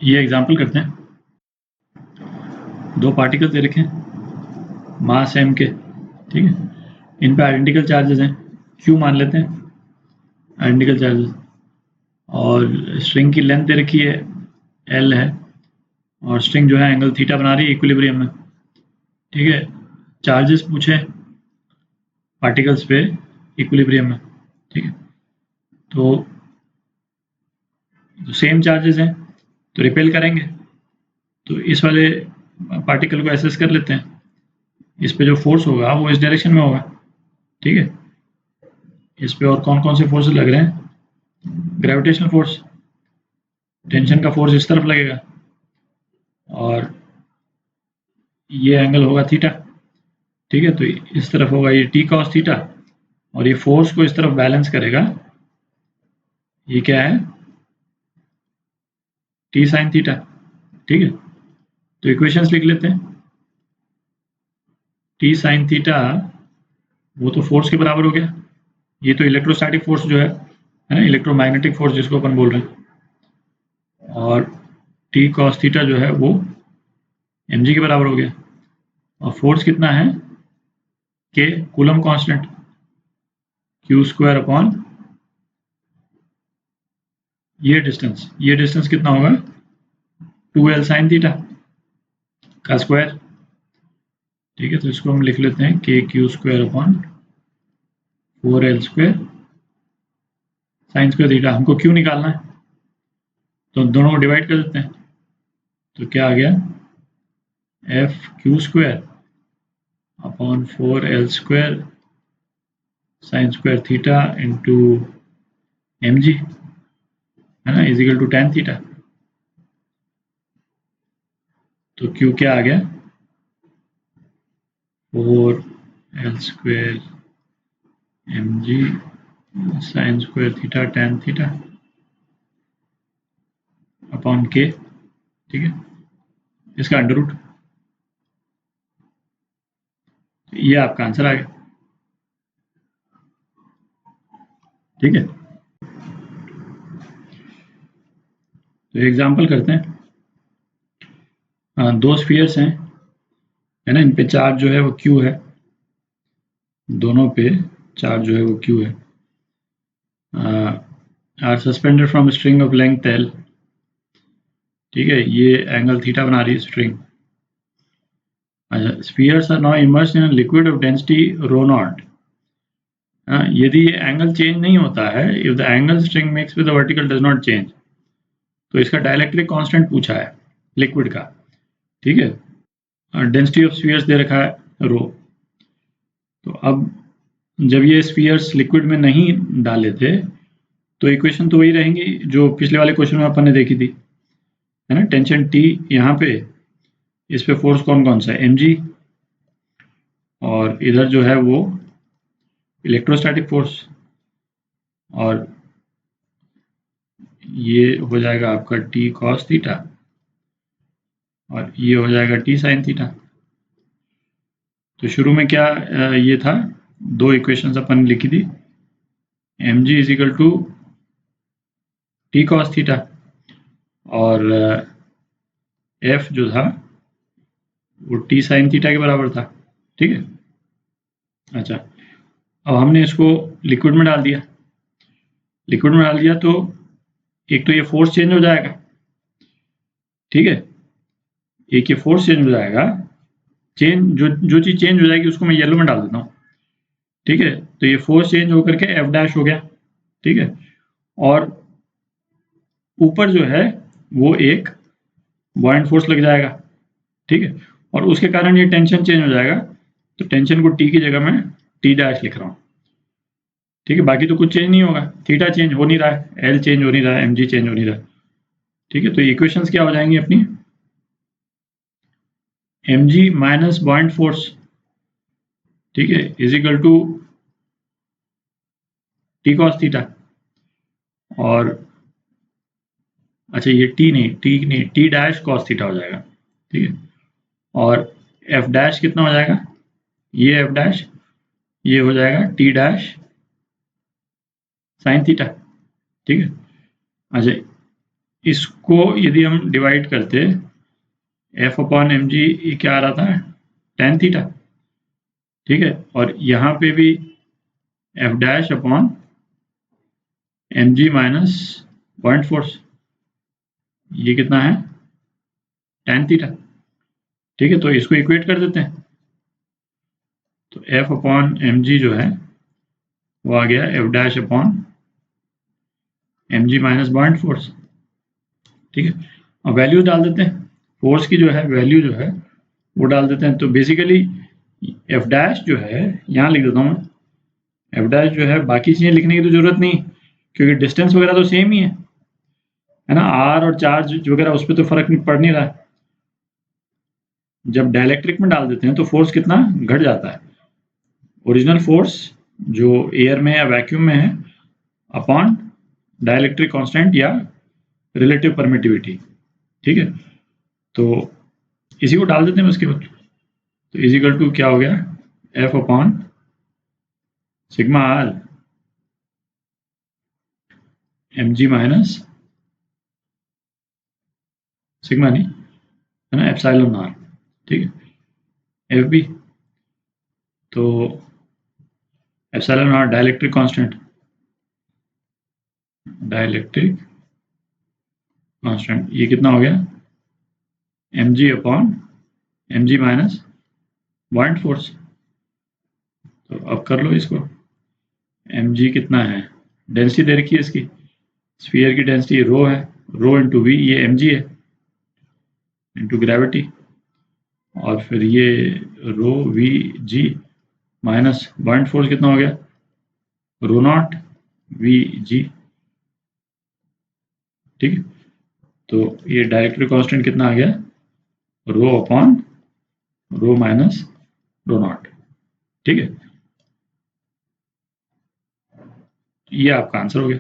ये एग्जाम्पल करते हैं। दो पार्टिकल दे रखे हैं मास m के, ठीक है। इन पे आइडेंटिकल चार्जेस हैं, q मान लेते हैं आइडेंटिकल चार्जेस, और स्ट्रिंग की लेंथ दे रखी है l है, और स्ट्रिंग जो है एंगल थीटा बना रही है इक्विलिब्रियम में, ठीक है। चार्जेस पूछे पार्टिकल्स पे इक्विलिब्रियम में, ठीक है। तो सेम चार्जेस हैं तो रिपेल करेंगे, तो इस वाले पार्टिकल को एसेस कर लेते हैं। इस पे जो फोर्स होगा वो इस डायरेक्शन में होगा, ठीक है। इस पे और कौन कौन से फोर्स लग रहे हैं? ग्रेविटेशनल फोर्स, टेंशन का फोर्स इस तरफ लगेगा, और ये एंगल होगा थीटा, ठीक है। तो इस तरफ होगा ये टी कॉस थीटा, और ये फोर्स को इस तरफ बैलेंस करेगा, ये क्या है? टी साइन थीटा, ठीक है। तो इक्वेशंस लिख लेते हैं। टी साइन थीटा वो तो फोर्स के बराबर हो गया, ये तो इलेक्ट्रोस्टैटिक फोर्स जो है ना, इलेक्ट्रोमैग्नेटिक फोर्स जिसको अपन बोल रहे हैं, और टी कॉस थीटा जो है वो mg के बराबर हो गया। और फोर्स कितना है? के coulomb constant, q square upon ये डिस्टेंस कितना होगा? 2l साइन थीटा का स्क्वायर, ठीक है। तो इसको हम लिख लेते हैं के Q square upon 4l square sine square theta. हमको क्यू निकालना है तो दोनों को डिवाइड कर देते हैं, तो क्या आ गया? F Q square upon 4l square sine square theta into mg, है ना, इजिकल टू tan थीटा। तो q क्या आ गया? 4l square mg sine square theta tan theta upon k, ठीक है, इसका अंडर रूट। ये आपका आंसर आ गया, ठीक है। तो एग्जांपल करते हैं। दो स्फीयर्स हैं, है ना, इन पे चार्ज जो है वो q है, दोनों पे चार्ज जो है वो q है। Are suspended from string of length l, ठीक है। ये एंगल थीटा बना रही है स्ट्रिंग। अच्छा, spheres are now immersed in liquid of density rho nought. यदि एंगल चेंज नहीं होता है, if the angle string makes with the vertical does not change, तो इसका डाइलेक्ट्रिक कांस्टेंट पूछा है लिक्विड का, ठीक है। डेंसिटी ऑफ स्फीयर्स दे रखा है रो। तो अब जब ये स्फीयर्स लिक्विड में नहीं डाले थे तो इक्वेशन तो वही रहेंगी जो पिछले वाले क्वेश्चन में अपन ने देखी थी, है ना। टेंशन T यहाँ पे, इस पे फोर्स कौन कौन सा है? mg, और इधर जो है वो इलेक्ट्रोस्टैटिक फोर्स, और ये हो जाएगा आपका T cos थीटा, और ये हो जाएगा T sin थीटा। तो शुरू में क्या ये था, दो इक्वेशंस अपन ने लिखी थी, mg is equal to T cos theta, और f जो था वो T sin थीटा के बराबर था, ठीक है। अच्छा, अब हमने इसको लिक्विड में डाल दिया, तो एक तो ये फोर्स चेंज हो जाएगा, ठीक है, एक ये फोर्स चेंज हो जाएगा, जो चीज चेंज हो जाएगी उसको मैं येलो में डाल देता हूँ, ठीक है। तो ये फोर्स चेंज होकर के एफ डैश हो गया, ठीक है। और ऊपर जो है वो एक बॉयंट फोर्स लग जाएगा, ठीक है, और उसके कारण ये टेंशन चेंज हो जाएगा। तो टेंशन को टी की जगह मैं टी डैश लिख रहा हूँ, ठीक है। बाकी तो कुछ चेंज नहीं होगा, थीटा चेंज हो नहीं रहा है, एल चेंज हो नहीं रहा है, एम जी चेंज हो नहीं रहा है, ठीक है। तो इक्वेशंस क्या हो जाएंगी अपनी? M G minus buoyant force, ठीक है, is equal to T cos theta, और अच्छा ये टी डैश कॉस थीटा हो जाएगा, ठीक है। और एफ डैश कितना हो जाएगा? ये एफ डैश, ये हो जाएगा टी डैश साइन थीटा, ठीक है। अच्छा, इसको यदि हम डिवाइड करते एफ अपॉन एम जी क्या आ रहा था, tan थीटा, ठीक है, और यहाँ पे भी F dash upon M G minus point force, ये कितना है, tan थीटा, ठीक है। तो इसको इक्वेट कर देते हैं, तो एफ अपॉन एम जी जो है वो आ गया F dash upon M G minus point force, ठीक है। अब वैल्यू डाल देते हैं, फोर्स की जो है वैल्यू जो है वो डाल देते हैं। तो बेसिकली एफ डैश जो है, यहाँ लिख देता हूँ, एफ डैश जो है, बाकी चीज़ें लिखने की तो जरूरत नहीं, क्योंकि डिस्टेंस वगैरह तो सेम ही है ना, आर और चार्ज वगैरह उस पर तो फर्क पड़ नहीं रहा है। जब डाइलेक्ट्रिक में डाल देते हैं तो फोर्स कितना घट जाता है, ओरिजिनल फोर्स जो एयर में या वैक्यूम में है अपॉन डाइलेक्ट्रिक कांस्टेंट या रिलेटिव परमिटिविटी, ठीक है। तो इसी को डाल देते हैं उसके बाद, तो इजिकल टू क्या हो गया, F upon sigma R M G minus sigma नहीं है ना, एप्सिलॉन आर, ठीक है, एफ बी, तो epsilon R dielectric constant, dielectric constant ये कितना हो गया, M G upon M G minus point force. तो अब कर लो इसको, एम जी कितना है, डेंसिटी दे रखी है इसकी, स्फीयर की डेंसिटी रो है, रो इंटू वी, ये एम जी है, इंटू ग्रेविटी, और फिर ये rho V G minus point force कितना हो गया, रो नॉट वी जी, ठीक है। तो ये डायरेक्टरी कांस्टेंट कितना आ गया, rho upon rho minus rho not, ठीक है। ये आपका आंसर हो गया।